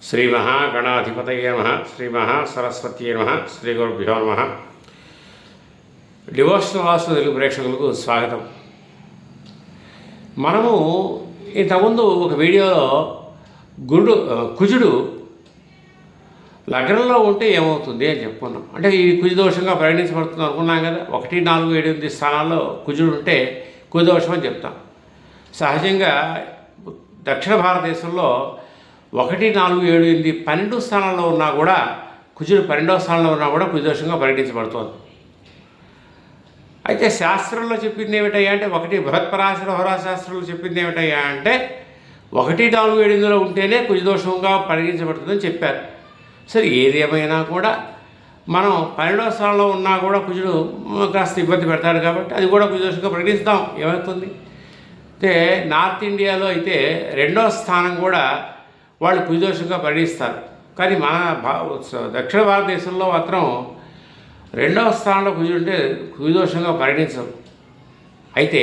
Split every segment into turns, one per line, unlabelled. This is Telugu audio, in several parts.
శ్రీ మహాగణాధిపతయే నమః శ్రీ మహాసరస్వతీయే నమః శ్రీ గురుభ్యో నమః. డివోషనల్ వాస్తు తెలుగు ప్రేక్షకులకు స్వాగతం. మనము ఇంతకుముందు ఒక వీడియోలో కుజుడు లగ్నంలో ఉంటే ఏమవుతుంది అని చెప్పుకున్నాం. అంటే ఈ కుజ దోషంగా పరిగణించబడుతుంది అనుకున్నాం కదా. 1, 4, 7, 8 స్థానాల్లో కుజుడు ఉంటే కుజ దోషం అని చెప్తాం. సహజంగా దక్షిణ భారతదేశంలో 1, 4, 7, 8, 12 స్థానాల్లో ఉన్నా కూడా కుజుడు 12వ స్థానంలో ఉన్నా కూడా కుజదోషంగా పరిగణించబడుతోంది. అయితే శాస్త్రంలో చెప్పింది ఏమిటయ్యా అంటే బృహత్పరాశర హోరాశాస్త్రంలో చెప్పింది ఏమిటయ్యా అంటే 1, 4, 7, 8లో ఉంటేనే కుజదోషంగా పరిగణించబడుతుందని చెప్పారు. సరే, ఏది ఏమైనా కూడా మనం 12వ స్థానంలో ఉన్నా కూడా కుజుడు కాస్త ఇబ్బంది పెడతాడు కాబట్టి అది కూడా కుజదోషంగా పరిగణిస్తాం. ఏమవుతుంది అంటే నార్త్ ఇండియాలో అయితే 2వ స్థానం కూడా వాళ్ళు కుజదోషంగా పరిగణిస్తారు. కానీ మన దక్షిణ భారతదేశంలో మాత్రం 2వ స్థానంలో కుజుడు ఉంటే కుజదోషంగా పరిగణించరు. అయితే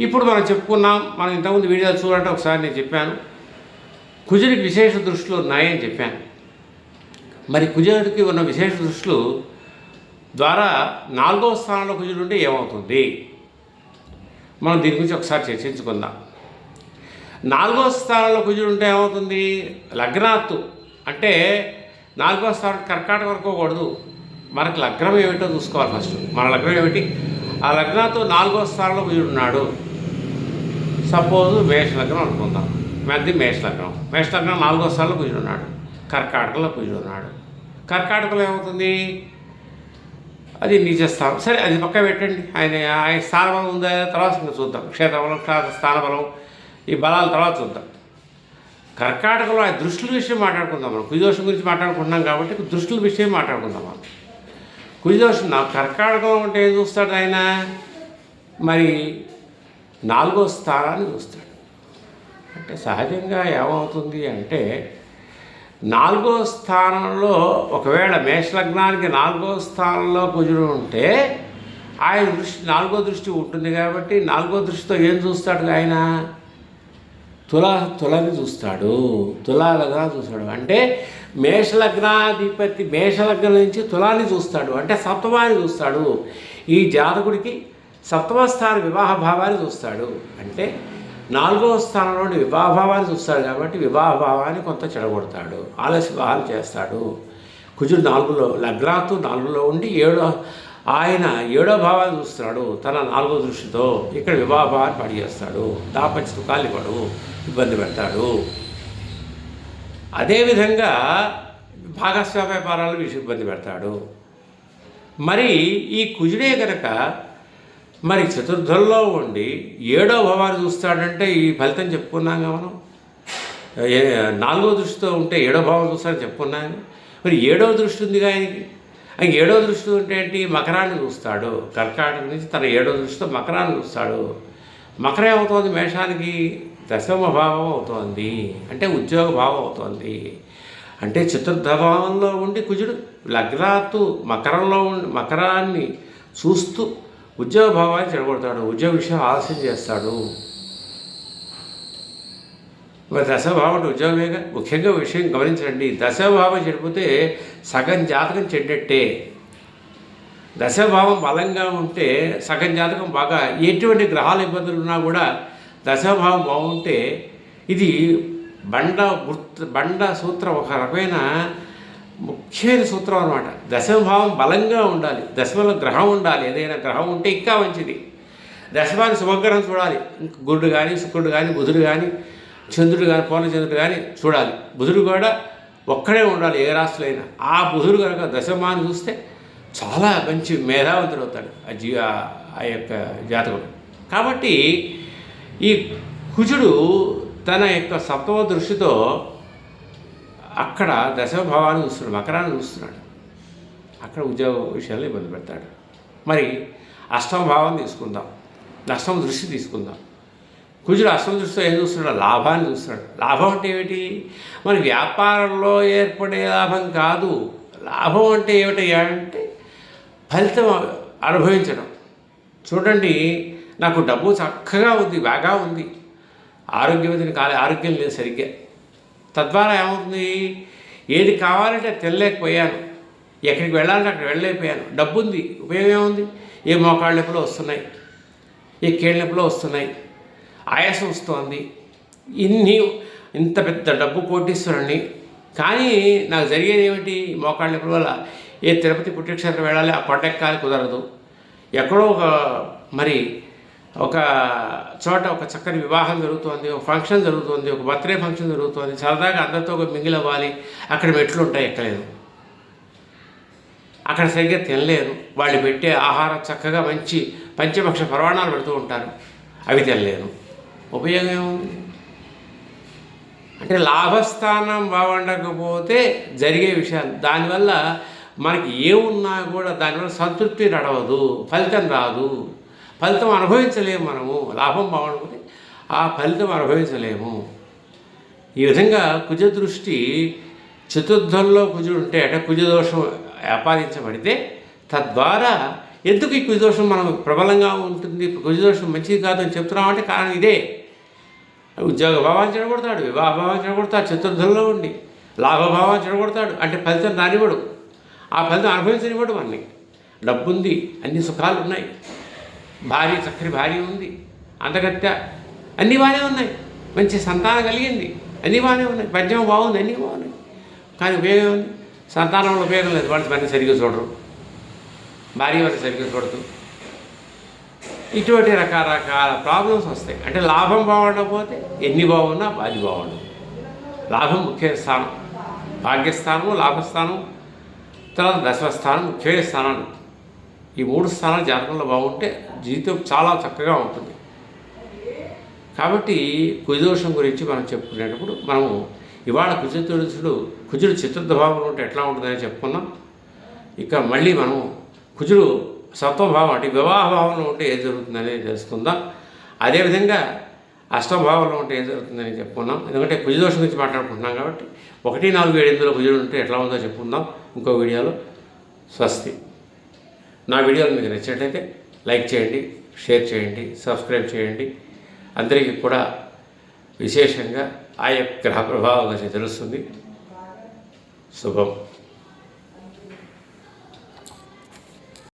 ఇప్పుడు మనం చెప్పుకున్నాం, మనం ఇంతకుముందు వీడియోలు చూడాలంటే ఒకసారి నేను చెప్పాను కుజుడికి విశేష దృష్టిలు ఉన్నాయని చెప్పాను. మరి కుజుడికి ఉన్న విశేష దృష్టిలు ద్వారా 4వ స్థానంలో కుజుడు ఉంటే ఏమవుతుంది, మనం దీని గురించి ఒకసారి చర్చించుకుందాం. 4వ స్థానంలో కుజుడు ఉంటే ఏమవుతుంది, లగ్నాత్తు అంటే 4వ స్థానం కర్కాటకం అనుకోకూడదు. మనకు లగ్నం ఏమిటో చూసుకోవాలి. ఫస్ట్ మన లగ్నం ఏమిటి, ఆ లగ్నాత్తు 4వ స్థానంలో కుజుడు ఉన్నాడు. సపోజ్ మేష లగ్నం అనుకుందాం, మధ్య మేష లగ్నం 4వ స్థానంలో కుజుడు ఉన్నాడు. కర్కాటకంలో కుజుడు ఉన్నాడు. కర్కాటకంలో ఏమవుతుంది, అది నీచ స్థానం. సరే, అది పక్క పెట్టండి. ఆయన స్థానబలం ఉందా తర్వాత ఇంకా చూద్దాం. క్షేత్రబలం, స్థానబలం, ఈ బలాల తర్వాత చూద్దాం. కర్కాటకంలో ఆ దృష్టిల విషయం మాట్లాడుకుందాం. మనం కుజదోషం గురించి మాట్లాడుకుంటున్నాం కాబట్టి దృష్టిల విషయం మాట్లాడుకుందాం. మనం కుజదోషం కర్కాటకం అంటే ఏం చూస్తాడు ఆయన, మరి 4వ స్థానాన్ని చూస్తాడు. అంటే సహజంగా ఏమవుతుంది అంటే 4వ స్థానంలో ఒకవేళ మేషలగ్నానికి 4వ స్థానంలో కుజుడు ఉంటే ఆయన దృష్టి 4వ దృష్టి ఉంటుంది కాబట్టి 4వ దృష్టితో ఏం చూస్తాడు ఆయన, తులని చూస్తాడు. తులాలుగా చూస్తాడు అంటే మేషలగ్నాధిపతి మేషలగ్నం నుంచి తులాన్ని చూస్తాడు, అంటే సప్తమాన్ని చూస్తాడు. ఈ జాతకుడికి 7వ స్థాన వివాహ భావాన్ని చూస్తాడు. అంటే 4వ స్థానంలోని వివాహ భావాన్ని చూస్తాడు కాబట్టి వివాహ భావాన్ని కొంత చెడగొడతాడు, ఆలస్య వివాహాలు చేస్తాడు. కుజుడు 4లో లగ్నాత్తు 4లో ఉండి ఆయన 7వ భావాన్ని చూస్తున్నాడు తన 4వ దృష్టితో. ఇక్కడ వివాహ భావాన్ని పడి చేస్తాడు, దాపంచ సుఖాలు ఇవ్వడు, ఇబ్బంది పెడతాడు. అదేవిధంగా భాగస్వామ్య వ్యాపారాలు ఇబ్బంది పెడతాడు. మరి ఈ కుజుడే కనుక మరి చతుర్థంలో ఉండి 7వ భావాన్ని చూస్తాడంటే ఈ ఫలితం చెప్పుకున్నాగా మనం. 4వ దృష్టితో ఉంటే 7వ భావం చూస్తాడని చెప్పుకున్నాను. మరి 7వ దృష్టి ఉంది ఆయనకి. 7వ దృష్టి ఉంటే ఏంటి, మకరాన్ని చూస్తాడు. కర్కాటక నుంచి తన 7వ దృష్టితో మకరాన్ని చూస్తాడు. మకరం ఏమవుతుంది, మేషానికి 10వ భావం అవుతోంది, అంటే ఉద్యోగ భావం అవుతోంది. అంటే చతుర్థ భావంలో ఉండి కుజుడు లగ్నాత్తు మకరాన్ని చూస్తూ ఉద్యోగ భావాన్ని చెడగొడతాడు, ఉద్యోగ విషయం ఆలస్యం చేస్తాడు. మరి 10వ భావం అంటే ఉద్యోగమేగా. ముఖ్యంగా విషయం గమనించండి, 10వ భావం చెడిపోతే సగం జాతకం చెడ్డట్టే. 10వ భావం బలంగా ఉంటే సగం జాతకం బాగా, ఎటువంటి గ్రహాల ఇబ్బందులు ఉన్నా కూడా 10వ భావం బాగుంటే ఇది బండ సూత్రం, ఒక రకమైన ముఖ్యమైన సూత్రం అనమాట. 10వ భావం బలంగా ఉండాలి, 10మలో గ్రహం ఉండాలి. ఏదైనా గ్రహం ఉంటే ఇంకా మంచిది. 10మాన్ని శుభగ్రహం చూడాలి. ఇంక గురుడు కానీ, శుక్రుడు కానీ, బుధుడు కానీ, చంద్రుడు కానీ, పూర్ణచంద్రుడు కానీ చూడాలి. బుధుడు కూడా ఒక్కడే ఉండాలి ఏ రాశిలో అయినా. ఆ బుధుడు కనుక 10మాన్ని చూస్తే చాలా మంచి మేధావంతుడు అవుతాడు ఆ యొక్క జాతకుడు. కాబట్టి ఈ కుజుడు తన యొక్క 7వ దృష్టితో అక్కడ 10వ భావాన్ని చూస్తున్నాడు, మకరాన్ని చూస్తున్నాడు. అక్కడ ఉద్యోగ విషయాల్లో ఇబ్బంది పెడతాడు. మరి 8వ భావం తీసుకుందాం, 8వ దృష్టి తీసుకుందాం. కుజుడు 8వ దృష్టితో ఏం చూస్తున్నాడు, లాభాన్ని చూస్తున్నాడు. లాభం అంటే ఏమిటి, మరి వ్యాపారంలో ఏర్పడే లాభం కాదు. లాభం అంటే ఏమిటయ్యా అంటే ఫలితం అనుభవించడం. చూడండి, నాకు డబ్బు చక్కగా ఉంది, బాగా ఉంది, ఆరోగ్యవతిని ఆరోగ్యం లేదు సరిగ్గా, తద్వారా ఏమవుతుంది, ఏది కావాలంటే తినలేకపోయాను, ఎక్కడికి వెళ్ళాలంటే అక్కడ వెళ్ళలేకపోయాను. డబ్బు ఉంది, ఉపయోగం ఏముంది? ఏ మోకాళ్ళ నొప్పులు వస్తున్నాయి, ఏ కీళ్ళ నొప్పులు వస్తున్నాయి, ఆయాసం వస్తుంది, ఇంత పెద్ద డబ్బు కోటీశ్వరుణ్ణి, కానీ నాకు జరిగేది ఏమిటి? మోకాళ్ళ నొప్పుల వల్ల ఏ తిరుపతి పుట్టిక్షేత్రం వెళ్ళాలి, ఆ కొండెక్కాలి కుదరదు. ఎక్కడో ఒక చోట ఒక చక్కని వివాహం జరుగుతుంది, ఒక ఫంక్షన్ జరుగుతుంది, ఒక బర్త్డే ఫంక్షన్ జరుగుతుంది, సరదాగా అందరితో ఒక మింగిల్ అవ్వాలి, అక్కడ మెట్లు ఉంటాయి, ఎక్కలేను, అక్కడ సరిగ్గా తినలేను. వాళ్ళు పెట్టే ఆహారం చక్కగా మంచి పంచభక్ష పరవాణాలు పెడుతూ ఉంటారు, అవి తినలేను. ఉపయోగం ఏముంది? అంటే లాభస్థానం బాగుండకపోతే జరిగే విషయాలు. దానివల్ల మనకి ఏమున్నా కూడా దానివల్ల సంతృప్తి నడవదు, ఫలితం రాదు, ఫలితం అనుభవించలేము. మనము లాభం బాగుండకపోతే ఆ ఫలితం అనుభవించలేము. ఈ విధంగా కుజ దృష్టి చతుర్థంలో కుజుడు ఉంటే అంటే కుజదోషం ఆపాదించబడితే తద్వారా ఎందుకు ఈ కుజదోషం మనం ప్రబలంగా ఉంటుంది, కుజదోషం మంచిది కాదని చెప్తున్నామంటే కారణం ఇదే. ఉద్యోగ భావాన్ని చెడగొడతాడు, వివాహ భావాన్ని చెడగొడతాడు, చతుర్థంలో ఉండి లాభభావాన్ని చెడగొడతాడు, అంటే ఫలితం రానివ్వడు, ఆ ఫలితం అనుభవించనివ్వడు. మనకి డబ్బు ఉంది, అన్ని సుఖాలు ఉన్నాయి, భార్య చక్కని భార్య ఉంది, అందగత్య అన్నీ బాగానే ఉన్నాయి, మంచి సంతానం కలిగింది, అన్నీ బాగానే ఉన్నాయి, పద్యం బాగుంది, అన్నీ బాగున్నాయి, కానీ ఉపయోగం ఉంది? సంతానంలో ఉపయోగం లేదు. వాళ్ళు మనకి సరిగ్గా చూడరు, భార్య వారిని సరిగ్గా చూడదు, ఇటువంటి రకరకాల ప్రాబ్లమ్స్ వస్తాయి. అంటే లాభం బాగుండకపోతే ఎన్ని బాగున్నా అది బాగుండదు. లాభం ముఖ్య స్థానం, భాగ్యస్థానము, లాభస్థానం, తర్వాత దశమస్థానం ముఖ్యమైన స్థానాలు. ఈ 3 స్థానాలు జాతకంలో బాగుంటే జీవితం చాలా చక్కగా ఉంటుంది. కాబట్టి కుజదోషం గురించి మనం చెప్పుకునేటప్పుడు మనము ఇవాళ కుజుడు చతుర్థ భావంలో ఉంటే ఎట్లా ఉంటుందని చెప్పుకున్నాం. ఇక మళ్ళీ మనం కుజుడు సప్తమభావం అంటే వివాహ భావంలో ఉంటే ఏం జరుగుతుందనేది తెలుసుకుందాం. అదేవిధంగా అష్టమభావంలో ఉంటే ఏం జరుగుతుందని చెప్పుకున్నాం. ఎందుకంటే కుజదోషం గురించి మాట్లాడుకుంటున్నాం కాబట్టి 1, 4, 7, 8లో కుజుడు ఉంటే ఎట్లా ఉందో చెప్పుకుందాం ఇంకో వీడియోలో. స్వస్తి. నా వీడియోలు మీకు నచ్చినట్లయితే లైక్ చేయండి, షేర్ చేయండి, సబ్స్క్రైబ్ చేయండి. అందరికీ కూడా విశేషంగా ఆ యొక్క గ్రహ ప్రభావం తెలుస్తుంది. శుభం.